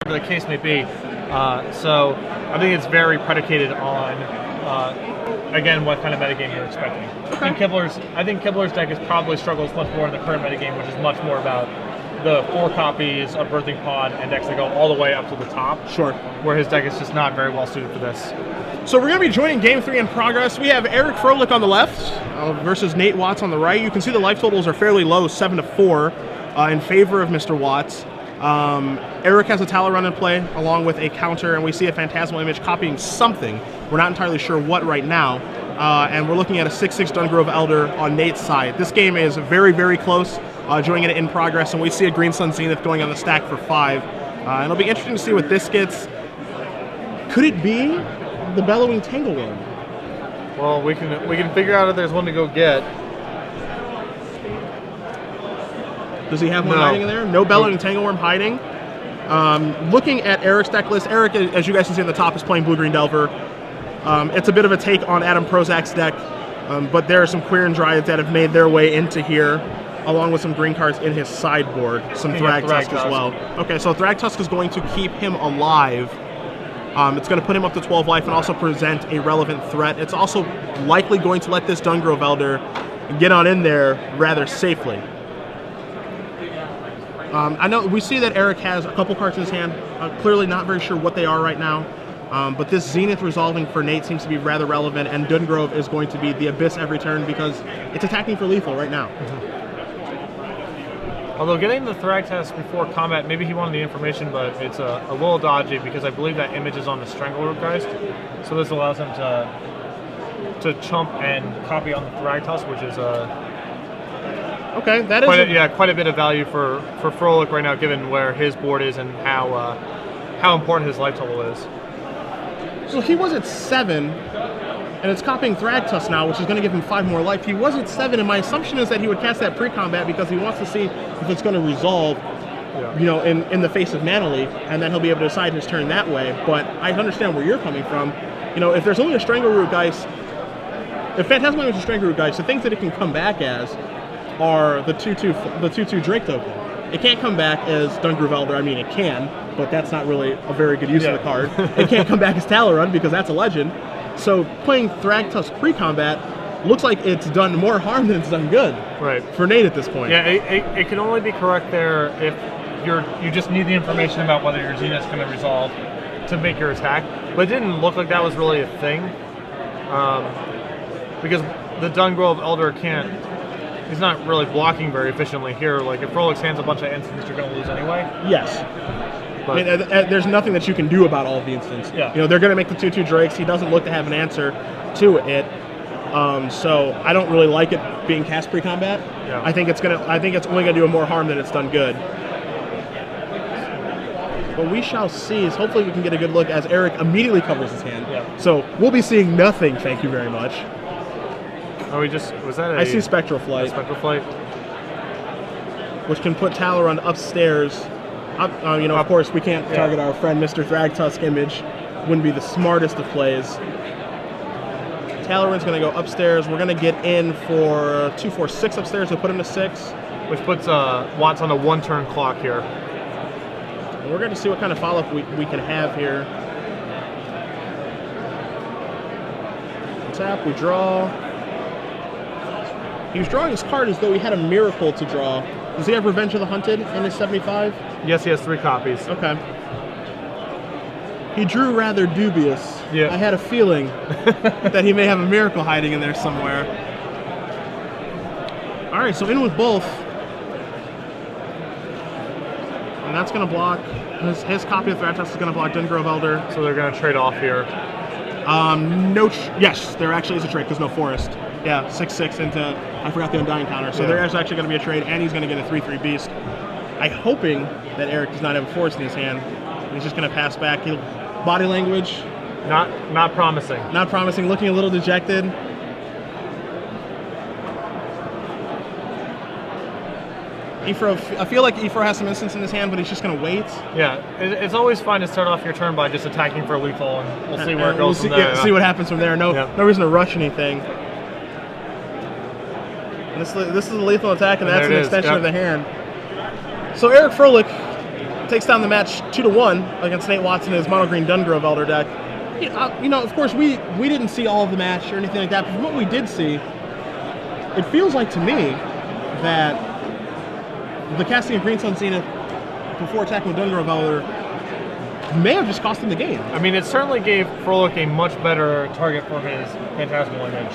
whatever the case may be. So I think it's very predicated on, again, what kind of metagame you're expecting. Okay. I think Kibler's deck is probably struggles much more in the current metagame, which is much more about the 4 copies of Birthing Pod and decks that go all the way up to the top. Sure. Where his deck is just not very well suited for this. So we're going to be joining Game 3 in progress. We have Eric Froehlich on the left versus Nate Watts on the right. You can see the life totals are fairly low, 7-4 in favor of Mr. Watts. Eric has a Talon in play along with a counter, and we see a Phantasmal Image copying something. We're not entirely sure what right now. And we're looking at a 6/6 Dungrove Elder on Nate's side. This game is very, very close. Joining it in progress, and we see a Green Sun Zenith going on the stack for 5. And it'll be interesting to see what this gets. Could it be the Bellowing Tangleworm? Well, we can figure out if there's one to go get. Does he have one hiding in there? No Bellowing Tangleworm hiding. Looking at Eric's deck list, Eric, as you guys can see on the top, is playing Blue-Green Delver. It's a bit of a take on Adam Prozac's deck, but there are some Quirion Dryads that have made their way into here, along with some green cards in his sideboard, some Thragtusk as well. Okay, so Thragtusk is going to keep him alive. It's going to put him up to 12 life and also present a relevant threat. It's also likely going to let this Dungrove Elder get on in there rather safely. I know we see that Eric has a couple cards in his hand. Clearly not very sure what they are right now. But this Zenith resolving for Nate seems to be rather relevant, and Dungrove is going to be the Abyss every turn because it's attacking for lethal right now. Although getting the Thragtusk before combat, maybe he wanted the information, but it's a little dodgy because I believe that image is on the Strangleroot Geist. So this allows him to chump and copy on the Thragtusk, which is okay, that is quite a bit of value for Froehlich right now, given where his board is and how important his life total is. So he was at 7, and it's copying Thragtusk now, which is going to give him 5 more life. He was at 7, and my assumption is that he would cast that pre-combat because he wants to see if it's going to resolve, you know, in the face of Mana Leak, and then he'll be able to decide his turn that way. But I understand where you're coming from. You know, if there's only a Strangleroot Geist, if Phantasmal Image is a Strangleroot Geist, the things that it can come back as are the 2/2 Drake token. It can't come back as Dungrove Elder. I mean, it can, but that's not really a very good use of the card. It can't come back as Talon because that's a legend. So playing Thragtusk pre-combat looks like it's done more harm than it's done good. Right. For Nate at this point. Yeah, it can only be correct there if you just need the information about whether your Zenith's going to resolve to make your attack. But it didn't look like that was really a thing, because the Dungrove Elder can't. He's not really blocking very efficiently here. Like, if Froehlich's hands a bunch of instants, you're going to lose anyway. Yes. But I mean, there's nothing that you can do about all of the instants. Yeah. You know, they're going to make the 2/2 Drakes. He doesn't look to have an answer to it. So I don't really like it being cast pre-combat. Yeah. I think it's only going to do more harm than it's done good. What we shall see is hopefully we can get a good look as Eric immediately covers his hand. Yeah. So we'll be seeing nothing. Thank you very much. Oh, was that I see Spectral Flight. Spectral Flight. Which can put Talon upstairs. You know, of course, we can't target our friend Mr. Thragtusk image. Wouldn't be the smartest of plays. Talon's going to go upstairs. We're going to get in for 2, 4, 6 upstairs. We'll put him to 6. Which puts Watts on a 1-turn clock here. And we're going to see what kind of follow-up we can have here. Tap, we draw. He was drawing his card as though he had a miracle to draw. Does he have Revenge of the Hunted in his 75? Yes, he has 3 copies. Okay. He drew rather dubious. Yeah. I had a feeling that he may have a miracle hiding in there somewhere. All right, so in with both. And that's going to block. His copy of Thragtusk is going to block Dungrove Elder. So they're going to trade off here. Yes, there actually is a trade because no forest. Yeah, 6/6 into, I forgot the Undying counter. So there is actually going to be a trade, and he's going to get a 3/3 beast. I'm hoping that Eric does not have a forest in his hand. He's just going to pass back. Body language. Not promising. Not promising, looking a little dejected. I feel like Ifro has some instants in his hand, but he's just going to wait. Yeah, it's always fine to start off your turn by just attacking for lethal, and we'll see where it goes from there. Yeah, see what happens from there. No reason to rush anything. And this is a lethal attack, and that's an extension of the hand. So Eric Froehlich takes down the match 2-1 against Nate Watson in his mono green Dungrove Elder deck. Of course, we didn't see all of the match or anything like that, but from what we did see, it feels like to me that the casting of Green Sun Zenith before attacking with Dungrove Elder may have just cost him the game. I mean, it certainly gave Froehlich a much better target for his Phantasmal Image.